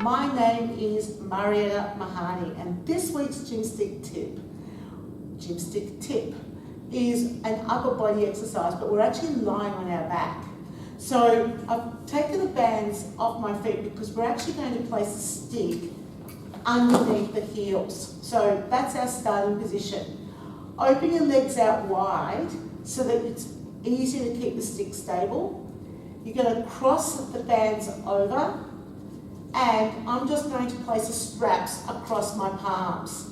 My name is Marietta Mehanni, and this week's gymstick tip is an upper body exercise, but we're actually lying on our back. So I've taken the bands off my feet because we're actually going to place a stick underneath the heels. So that's our starting position. Open your legs out wide so that it's easier to keep the stick stable. You're going to cross the bands over, and I'm just going to place the straps across my palms.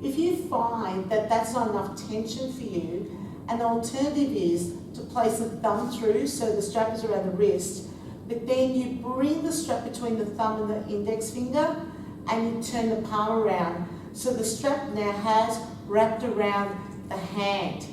If you find that that's not enough tension for you, an alternative is to place a thumb through so the strap is around the wrist, but then you bring the strap between the thumb and the index finger and you turn the palm around. So the strap now has wrapped around the hand.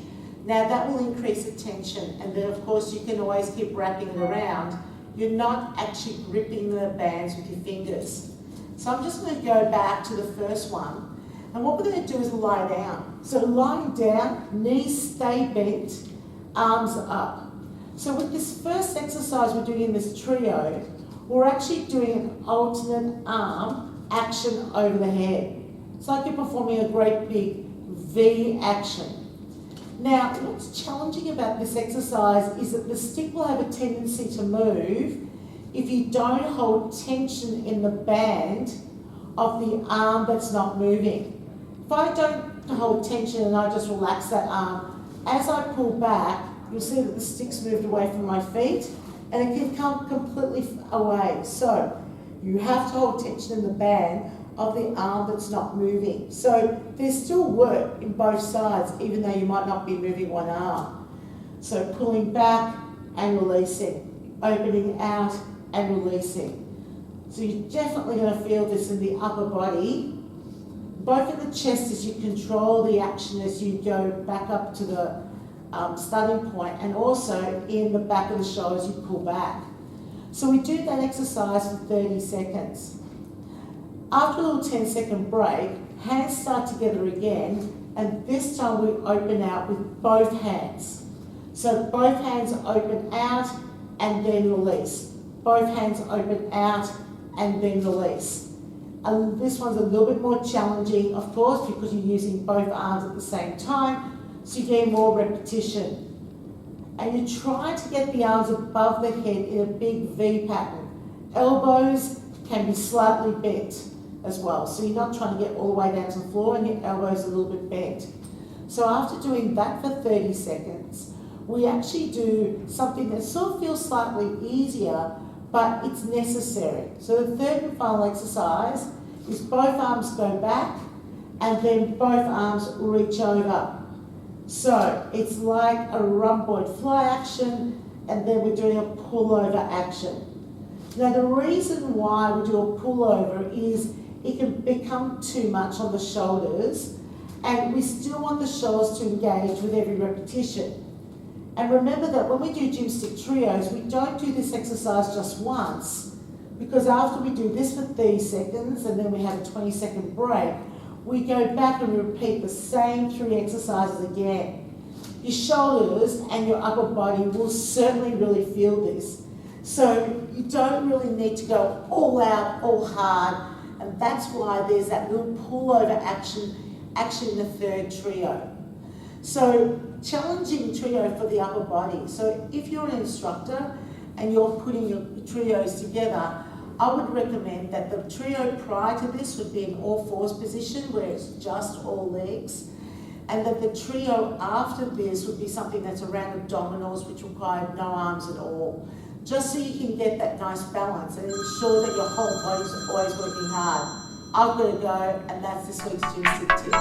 Now that will increase the tension, and then of course you can always keep wrapping it around. You're not actually gripping the bands with your fingers. So I'm just going to go back to the first one, and what we're going to do is lie down. So lying down, knees stay bent, arms up. So with this first exercise we're doing in this trio, we're actually doing an alternate arm action over the head. It's like you're performing a great big V action. Now, what's challenging about this exercise is that the stick will have a tendency to move if you don't hold tension in the band of the arm that's not moving. If I don't hold tension and I just relax that arm, as I pull back, you'll see that the stick's moved away from my feet and it can come completely away. So you have to hold tension in the band of the arm that's not moving. So there's still work in both sides, even though you might not be moving one arm. So pulling back and releasing, opening out and releasing. So you're definitely going to feel this in the upper body, both in the chest as you control the action as you go back up to the starting point, and also in the back of the shoulders you pull back. So we do that exercise for 30 seconds. After a little 10-second break, hands start together again, and this time we open out with both hands. So both hands open out and then release. Both hands open out and then release. And this one's a little bit more challenging, of course, because you're using both arms at the same time, so you get more repetition. And you try to get the arms above the head in a big V pattern. Elbows can be slightly bent as well. So you're not trying to get all the way down to the floor and your elbows a little bit bent. So after doing that for 30 seconds, we actually do something that sort of feels slightly easier, but it's necessary. So the third and final exercise is both arms go back and then both arms reach over. So it's like a rhomboid fly action, and then we're doing a pullover action. Now the reason why we do a pullover is it can become too much on the shoulders, and we still want the shoulders to engage with every repetition. And remember that when we do gymstick trios, we don't do this exercise just once, because after we do this for 30 seconds and then we have a 20-second break, we go back and we repeat the same 3 exercises again. Your shoulders and your upper body will certainly really feel this. So you don't really need to go all out, all hard, and that's why there's that little pullover action in the third trio. So challenging trio for the upper body. So if you're an instructor and you're putting your trios together, I would recommend that the trio prior to this would be an all-fours position where it's just all legs, and that the trio after this would be something that's around abdominals, which require no arms at all, just so you can get that nice balance and ensure that your whole body's always working hard. I've got to go, and that's this week's gymstick tip.